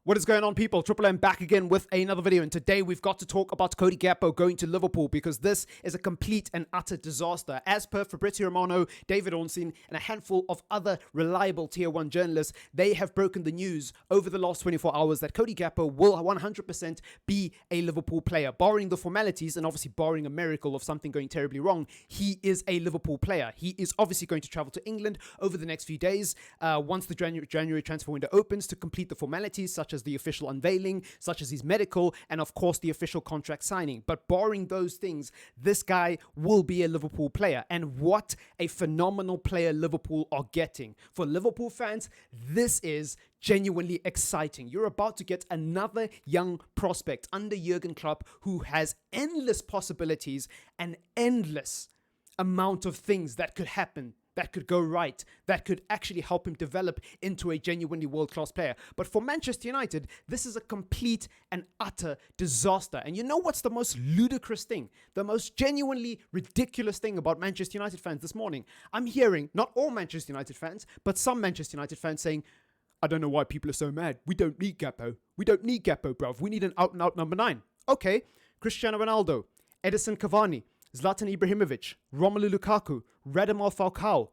What is going on, people? TripleM back again with another video, and today we've got to talk about Cody Gakpo going to Liverpool because this is a complete and utter disaster. As per Fabrizio Romano, David Ornstein, and a handful of other reliable Tier 1 journalists, they have broken the news over the last 24 hours that Cody Gakpo will 100% be a Liverpool player. Barring the formalities and obviously barring a miracle of something going terribly wrong, he is a Liverpool player. He is obviously going to travel to England over the next few days once the January transfer window opens to complete the formalities such as the official unveiling, such as his medical, and of course the official contract signing. But barring those things, this guy will be a Liverpool player. And what a phenomenal player Liverpool are getting. For Liverpool fans, this is genuinely exciting. You're about to get another young prospect under Jurgen Klopp who has endless possibilities and endless amount of things that could happen, that could go right, that could actually help him develop into a genuinely world-class player. But for Manchester United, this is a complete and utter disaster. And you know what's the most ludicrous thing? The most genuinely ridiculous thing about Manchester United fans this morning? I'm hearing, not all Manchester United fans, but some Manchester United fans saying, I don't know why people are so mad. We don't need Gakpo. We don't need Gakpo, bruv. We need an out-and-out number 9. Okay, Cristiano Ronaldo, Edison Cavani, Zlatan Ibrahimovic, Romelu Lukaku, Radamel Falcao,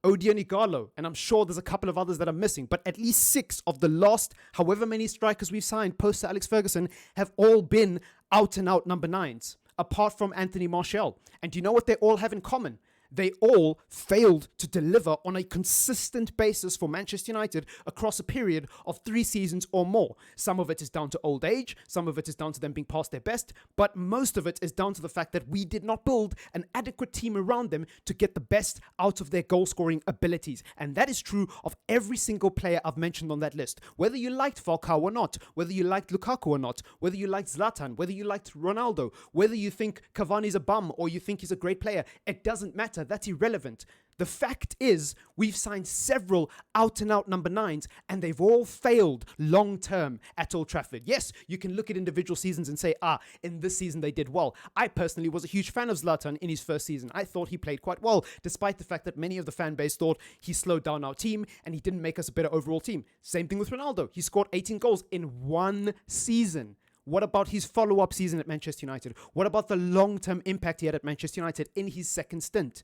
Odion Igalo, and I'm sure there's a couple of others that are missing, but at least 6 of the last however many strikers we've signed post Sir Alex Ferguson have all been out-and-out number 9s, apart from Anthony Martial. And do you know what they all have in common? They all failed to deliver on a consistent basis for Manchester United across a period of 3 seasons or more. Some of it is down to old age, some of it is down to them being past their best, but most of it is down to the fact that we did not build an adequate team around them to get the best out of their goal-scoring abilities. And that is true of every single player I've mentioned on that list. Whether you liked Falcao or not, whether you liked Lukaku or not, whether you liked Zlatan, whether you liked Ronaldo, whether you think Cavani's a bum or you think he's a great player, it doesn't matter. That's irrelevant. The fact is, we've signed several out-and-out number 9s, and they've all failed long-term at Old Trafford. Yes, you can look at individual seasons and say, in this season they did well. I personally was a huge fan of Zlatan in his first season. I thought he played quite well, despite the fact that many of the fan base thought he slowed down our team and he didn't make us a better overall team. Same thing with Ronaldo. He scored 18 goals in 1 season. What about his follow-up season at Manchester United? What about the long-term impact he had at Manchester United in his second stint?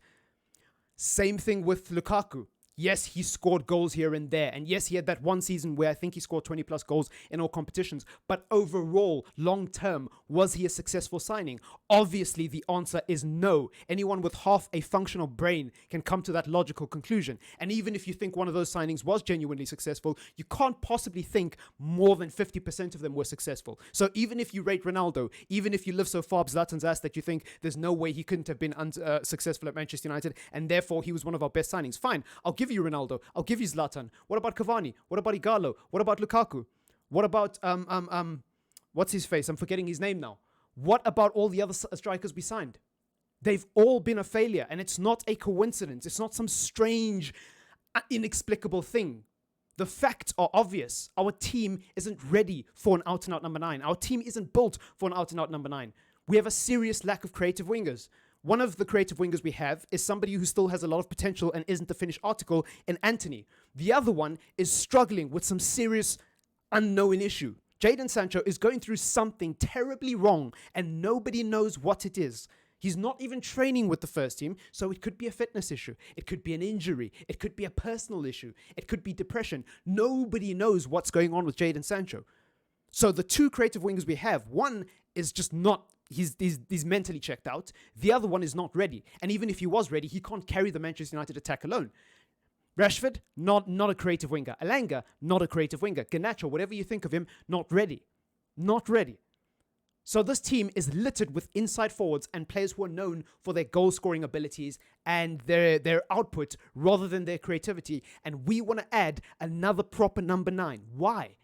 Same thing with Lukaku. Yes, he scored goals here and there. And yes, he had that one season where I think he scored 20 plus goals in all competitions. But overall, long term, was he a successful signing? Obviously, the answer is no. Anyone with half a functional brain can come to that logical conclusion. And even if you think one of those signings was genuinely successful, you can't possibly think more than 50% of them were successful. So even if you rate Ronaldo, even if you live so far up Zlatan's ass that you think there's no way he couldn't have been successful at Manchester United and therefore he was one of our best signings, fine. I'll give you Ronaldo. I'll give you Zlatan. What about Cavani? What about Igalo? What about Lukaku? What about what's his face? I'm forgetting his name now. What about all the other strikers we signed? They've all been a failure, and it's not a coincidence. It's not some strange, inexplicable thing. The facts are obvious. Our team isn't ready for an out-and-out number 9. Our team isn't built for an out-and-out number 9. We have a serious lack of creative wingers. One of the creative wingers we have is somebody who still has a lot of potential and isn't the finished article in Anthony. The other one is struggling with some serious unknown issue. Jadon Sancho is going through something terribly wrong and nobody knows what it is. He's not even training with the first team, so it could be a fitness issue. It could be an injury. It could be a personal issue. It could be depression. Nobody knows what's going on with Jadon Sancho. So the 2 creative wingers we have, one is just not, he's mentally checked out. The other one is not ready. And even if he was ready, he can't carry the Manchester United attack alone. Rashford, not a creative winger. Alanga, not a creative winger. Garnacho, whatever you think of him, not ready. Not ready. So this team is littered with inside forwards and players who are known for their goal-scoring abilities and their output rather than their creativity. And we want to add another proper number 9. Why?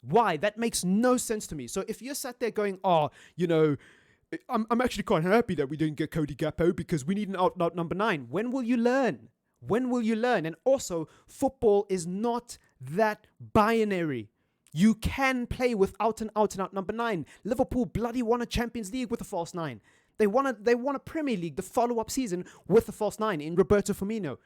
Why? That makes no sense to me. So if you're sat there going, I'm actually quite happy that we didn't get Cody Gakpo because we need an out-and-out number 9. When will you learn? When will you learn? And also, football is not that binary. You can play without an out-and-out number 9. Liverpool bloody won a Champions League with a false 9. They won a Premier League the follow-up season with a false 9 in Roberto Firmino.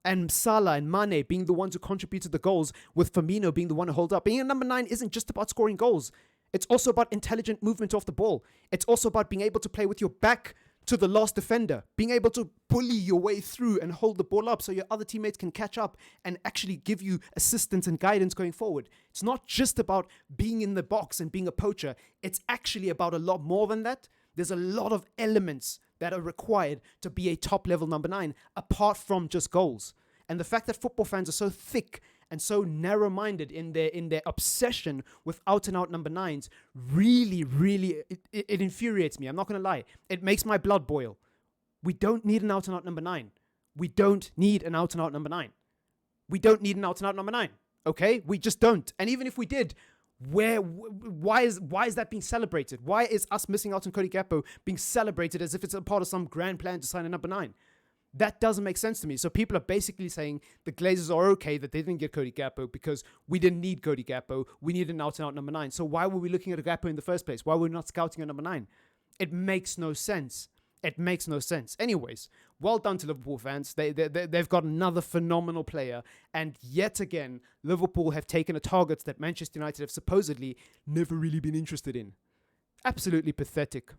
and Salah and Mane being the ones who contributed the goals, with Firmino being the one who holds up. Being a number 9 isn't just about scoring goals. It's also about intelligent movement off the ball. It's also about being able to play with your back to the last defender, being able to bully your way through and hold the ball up so your other teammates can catch up and actually give you assistance and guidance going forward. It's not just about being in the box and being a poacher. It's actually about a lot more than that. There's a lot of elements that are required to be a top level number 9, apart from just goals. And the fact that football fans are so thick and so narrow-minded in their obsession with out-and-out number 9s really, it infuriates me. I'm not going to lie. It makes my blood boil. We don't need an out-and-out number 9. We don't need an out-and-out number 9. We don't need an out-and-out number 9. Okay? We just don't. And even if we did, why is that being celebrated? Why is us missing out on Cody Gakpo being celebrated as if it's a part of some grand plan to sign a number 9? That doesn't make sense to me. So people are basically saying the Glazers are okay that they didn't get Cody Gakpo because we didn't need Cody Gakpo. We need an out-and-out number 9. So why were we looking at a Gakpo in the first place? Why were we not scouting a number 9? It makes no sense. It makes no sense. Anyways, well done to Liverpool fans. They've got another phenomenal player. And yet again, Liverpool have taken a target that Manchester United have supposedly never really been interested in. Absolutely pathetic.